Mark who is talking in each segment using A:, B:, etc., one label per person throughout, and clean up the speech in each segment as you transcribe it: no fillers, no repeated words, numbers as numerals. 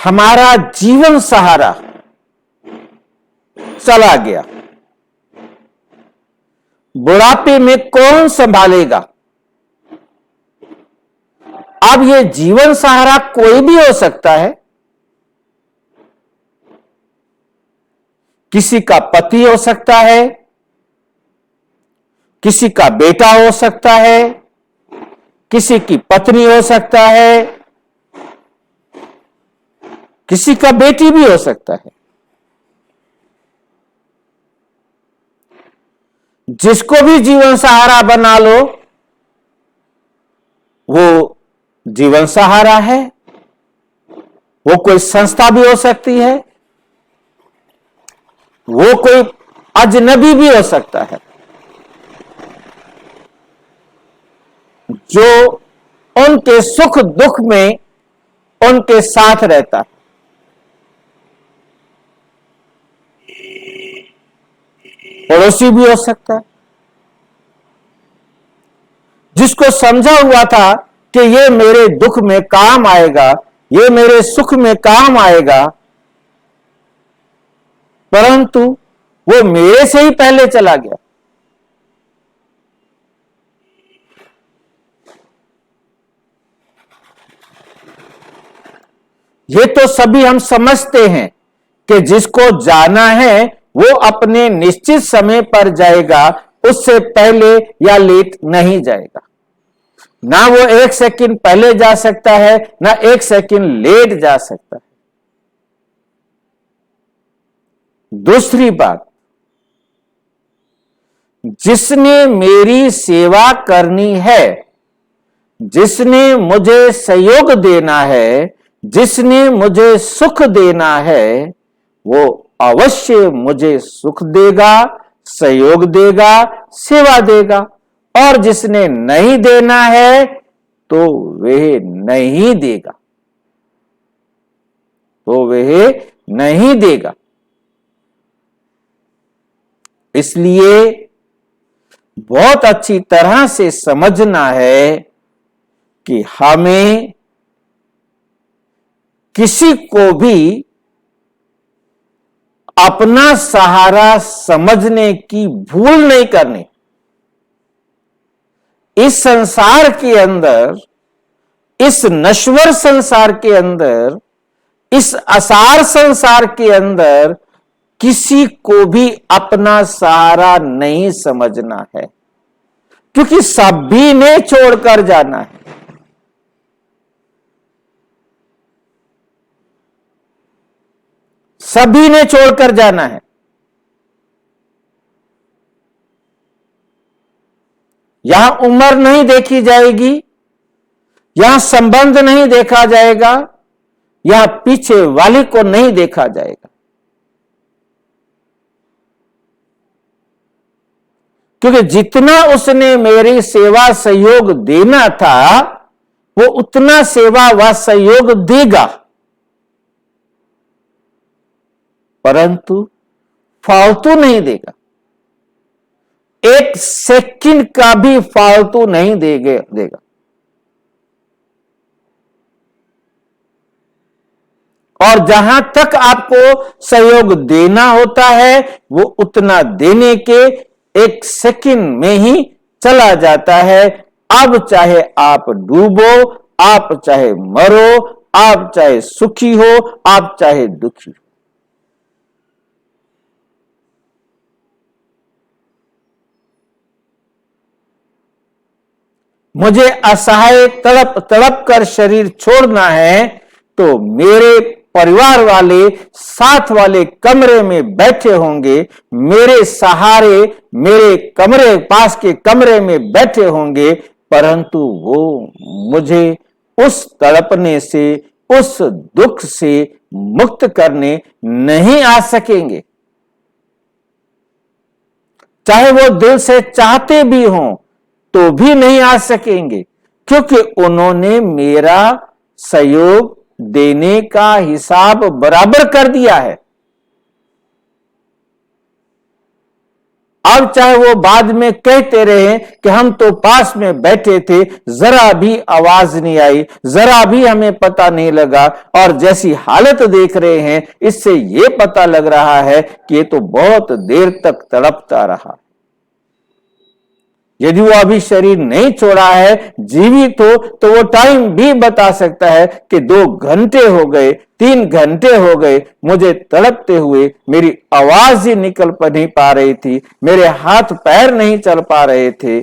A: हमारा जीवन सहारा चला गया, बुढ़ापे में कौन संभालेगा? अब यह जीवन सहारा कोई भी हो सकता है। किसी का पति हो सकता है, किसी का बेटा हो सकता है, किसी की पत्नी हो सकता है, किसी का बेटी भी हो सकता है। जिसको भी जीवन सहारा बना लो, वो जीवन सहारा है। वो कोई संस्था भी हो सकती है, वो कोई अजनबी भी हो सकता है जो उनके सुख दुख में उनके साथ रहता है। पड़ोसी भी हो सकता है, जिसको समझा हुआ था कि ये मेरे दुख में काम आएगा, ये मेरे सुख में काम आएगा, परंतु वो मेरे से ही पहले चला गया। ये तो सभी हम समझते हैं कि जिसको जाना है वो अपने निश्चित समय पर जाएगा, उससे पहले या लेट नहीं जाएगा। ना वो एक सेकंड पहले जा सकता है, ना एक सेकंड लेट जा सकता है। दूसरी बात, जिसने मेरी सेवा करनी है, जिसने मुझे सहयोग देना है, जिसने मुझे सुख देना है, वो अवश्य मुझे सुख देगा, सहयोग देगा, सेवा देगा। और जिसने नहीं देना है तो वह नहीं देगा, तो वह नहीं देगा। इसलिए बहुत अच्छी तरह से समझना है कि हमें किसी को भी अपना सहारा समझने की भूल नहीं करनी। इस संसार के अंदर, इस नश्वर संसार के अंदर, इस असार संसार के अंदर किसी को भी अपना सहारा नहीं समझना है, क्योंकि सभी ने छोड़कर जाना है। सभी ने छोड़कर जाना है। यहां उम्र नहीं देखी जाएगी, यहां संबंध नहीं देखा जाएगा, यहां पीछे वाले को नहीं देखा जाएगा, क्योंकि जितना उसने मेरी सेवा सहयोग देना था वो उतना सेवा व सहयोग देगा, परंतु फालतू नहीं देगा। एक सेकंड का भी फालतू नहीं देगा। और जहां तक आपको सहयोग देना होता है वो उतना देने के एक सेकंड में ही चला जाता है। अब चाहे आप डूबो, आप चाहे मरो, आप चाहे सुखी हो, आप चाहे दुखी हो। मुझे असहाय तड़प तड़प कर शरीर छोड़ना है तो मेरे परिवार वाले साथ वाले कमरे में बैठे होंगे, मेरे सहारे मेरे कमरे पास के कमरे में बैठे होंगे, परंतु वो मुझे उस तड़पने से, उस दुख से मुक्त करने नहीं आ सकेंगे। चाहे वो दिल से चाहते भी हों तो भी नहीं आ सकेंगे, क्योंकि उन्होंने मेरा सहयोग देने का हिसाब बराबर कर दिया है। अब चाहे वो बाद में कहते रहे कि हम तो पास में बैठे थे, जरा भी आवाज नहीं आई, जरा भी हमें पता नहीं लगा, और जैसी हालत देख रहे हैं इससे ये पता लग रहा है कि ये तो बहुत देर तक तड़पता रहा। यदि वो अभी शरीर नहीं छोड़ा है, जीवित हो, तो वो टाइम भी बता सकता है कि 2 घंटे हो गए, 3 घंटे हो गए मुझे तड़पते हुए, मेरी आवाज ही निकल नहीं पा रही थी, मेरे हाथ पैर नहीं चल पा रहे थे।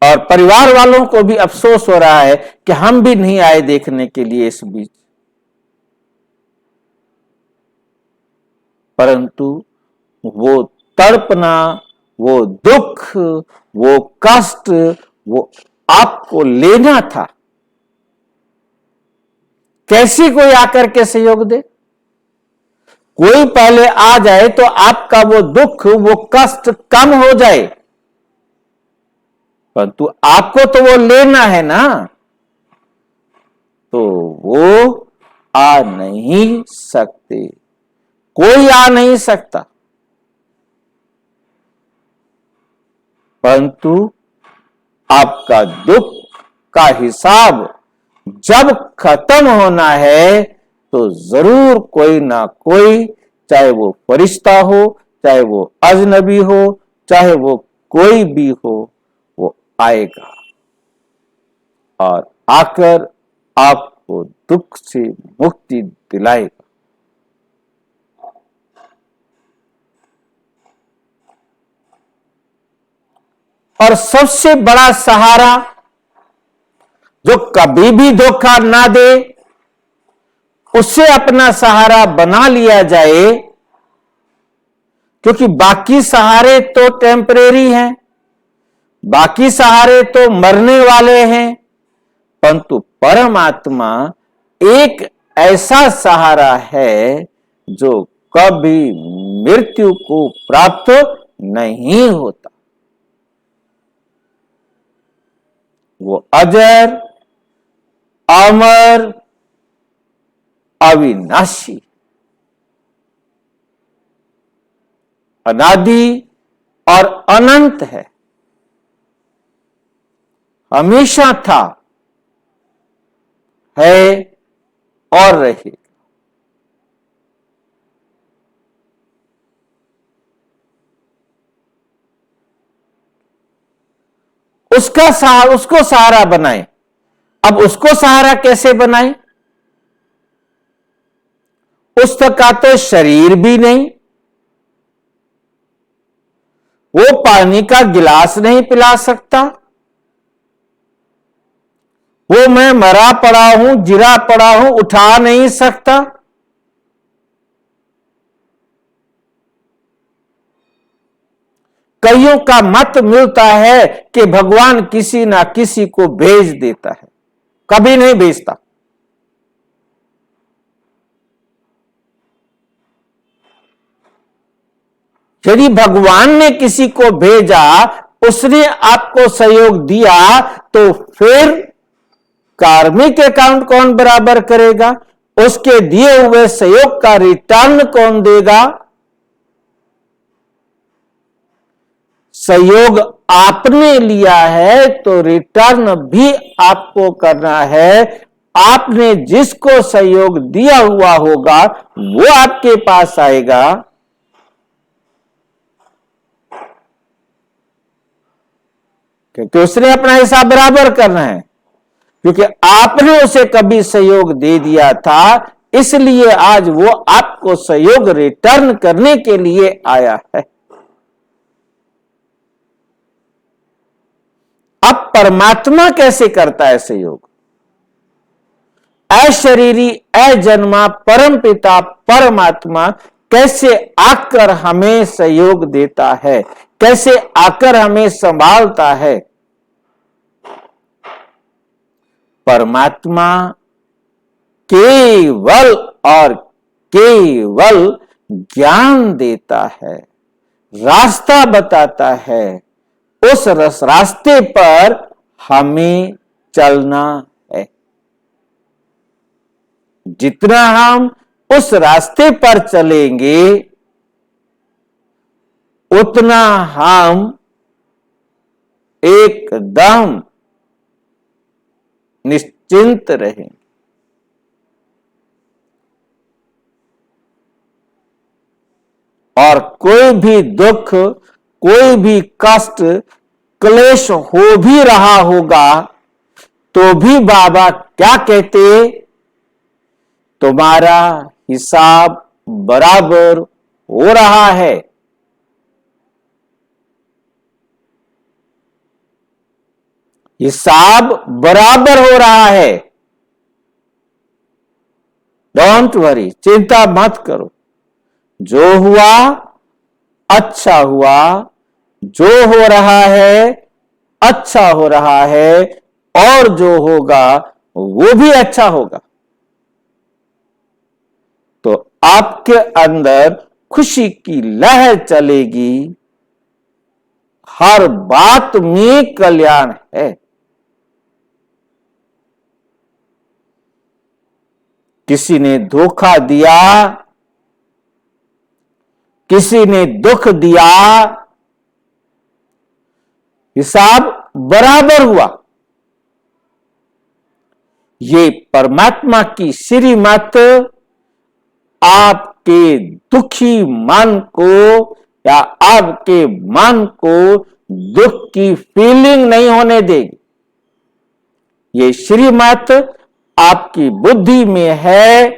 A: और परिवार वालों को भी अफसोस हो रहा है कि हम भी नहीं आए देखने के लिए इस बीच। परंतु वो तड़पना, वो दुख, वो कष्ट, वो आपको लेना था। कैसे कोई आकर के सहयोग दे? कोई पहले आ जाए तो आपका वो दुख, वो कष्ट कम हो जाए, परंतु आपको तो वो लेना है ना, तो वो आ नहीं सकते, कोई आ नहीं सकता। परंतु आपका दुख का हिसाब जब खत्म होना है तो जरूर कोई ना कोई, चाहे वो फरिश्ता हो, चाहे वो अजनबी हो, चाहे वो कोई भी हो, वो आएगा और आकर आपको दुख से मुक्ति दिलाएगा। और सबसे बड़ा सहारा जो कभी भी धोखा ना दे, उससे अपना सहारा बना लिया जाए, क्योंकि बाकी सहारे तो टेम्परेरी हैं, बाकी सहारे तो मरने वाले हैं, परंतु परमात्मा एक ऐसा सहारा है जो कभी मृत्यु को प्राप्त नहीं होता। वो अजर, अमर, अविनाशी, अनादि और अनंत है, हमेशा था, है और रहेगा। उसको सहारा बनाए। अब उसको सहारा कैसे बनाए? उसका तो शरीर भी नहीं, वो पानी का गिलास नहीं पिला सकता, वो मैं मरा पड़ा हूं, गिरा पड़ा हूं, उठा नहीं सकता। कईयों का मत मिलता है कि भगवान किसी ना किसी को भेज देता है, कभी नहीं भेजता। यदि भगवान ने किसी को भेजा, उसने आपको सहयोग दिया, तो फिर कार्मिक अकाउंट कौन बराबर करेगा? उसके दिए हुए सहयोग का रिटर्न कौन देगा? सहयोग आपने लिया है तो रिटर्न भी आपको करना है। आपने जिसको सहयोग दिया हुआ होगा वो आपके पास आएगा, क्योंकि उसने अपना हिसाब बराबर करना है, क्योंकि आपने उसे कभी सहयोग दे दिया था, इसलिए आज वो आपको सहयोग रिटर्न करने के लिए आया है। अब परमात्मा कैसे करता है सहयोग? अशरीरी अजन्मा परमपिता परमात्मा कैसे आकर हमें सहयोग देता है, कैसे आकर हमें संभालता है? परमात्मा केवल और केवल ज्ञान देता है, रास्ता बताता है। उस रास्ते पर हमें चलना है। जितना हम उस रास्ते पर चलेंगे उतना हम एकदम निश्चिंत रहेंगे। और कोई भी दुख, कोई भी कष्ट, क्लेश हो भी रहा होगा तो भी बाबा क्या कहते, तुम्हारा हिसाब बराबर हो रहा है। हिसाब बराबर हो रहा है। डोंट वरी, चिंता मत करो। जो हुआ अच्छा हुआ, जो हो रहा है अच्छा हो रहा है, और जो होगा वो भी अच्छा होगा। तो आपके अंदर खुशी की लहर चलेगी। हर बात में कल्याण है। किसी ने धोखा दिया, किसी ने दुख दिया, हिसाब बराबर हुआ। ये परमात्मा की श्रीमत आपके दुखी मन को या आपके मन को दुख की फीलिंग नहीं होने देगी। ये श्रीमत आपकी बुद्धि में है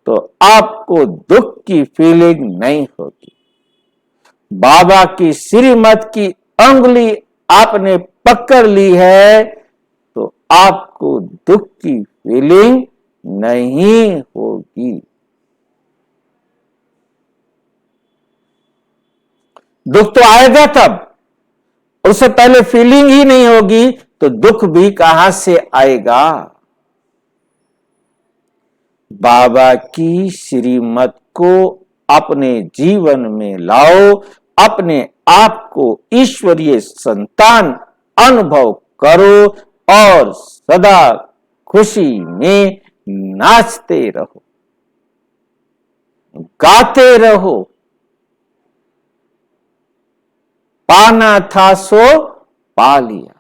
A: तो आपको दुख की फीलिंग नहीं होगी। बाबा की श्रीमत की अंगुली आपने पकड़ ली है तो आपको दुख की फीलिंग नहीं होगी। दुख तो आएगा तब, उससे पहले फीलिंग ही नहीं होगी तो दुख भी कहां से आएगा। बाबा की श्रीमत को अपने जीवन में लाओ, अपने आप को ईश्वरीय संतान अनुभव करो और सदा खुशी में नाचते रहो, गाते रहो। पाना था सो पा लिया,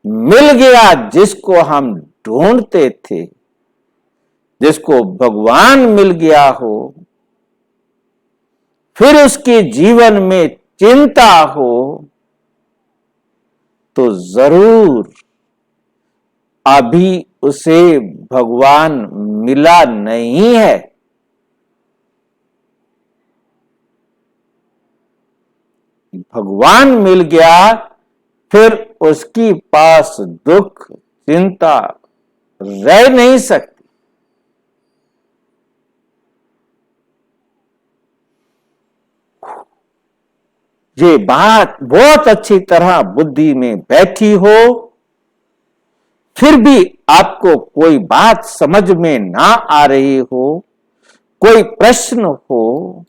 A: मिल गया जिसको हम ढूंढते थे। जिसको भगवान मिल गया हो, फिर उसके जीवन में चिंता हो तो जरूर अभी उसे भगवान मिला नहीं है। भगवान मिल गया फिर उसके पास दुख चिंता रह नहीं सकती। ये बात बहुत अच्छी तरह बुद्धि में बैठी हो, फिर भी आपको कोई बात समझ में ना आ रही हो, कोई प्रश्न हो,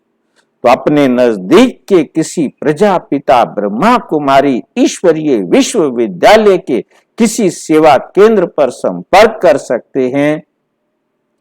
A: तो अपने नजदीक के किसी प्रजापिता ब्रह्मा कुमारी ईश्वरीय विश्वविद्यालय के किसी सेवा केंद्र पर संपर्क कर सकते हैं।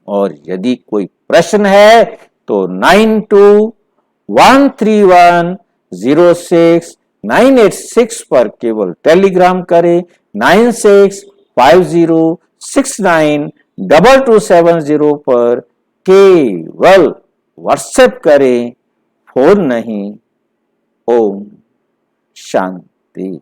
A: और यदि कोई प्रश्न है तो 9213106986 पर केवल टेलीग्राम करें। 9650692270 पर केवल व्हाट्सएप करें, फोन नहीं। ओम शांति।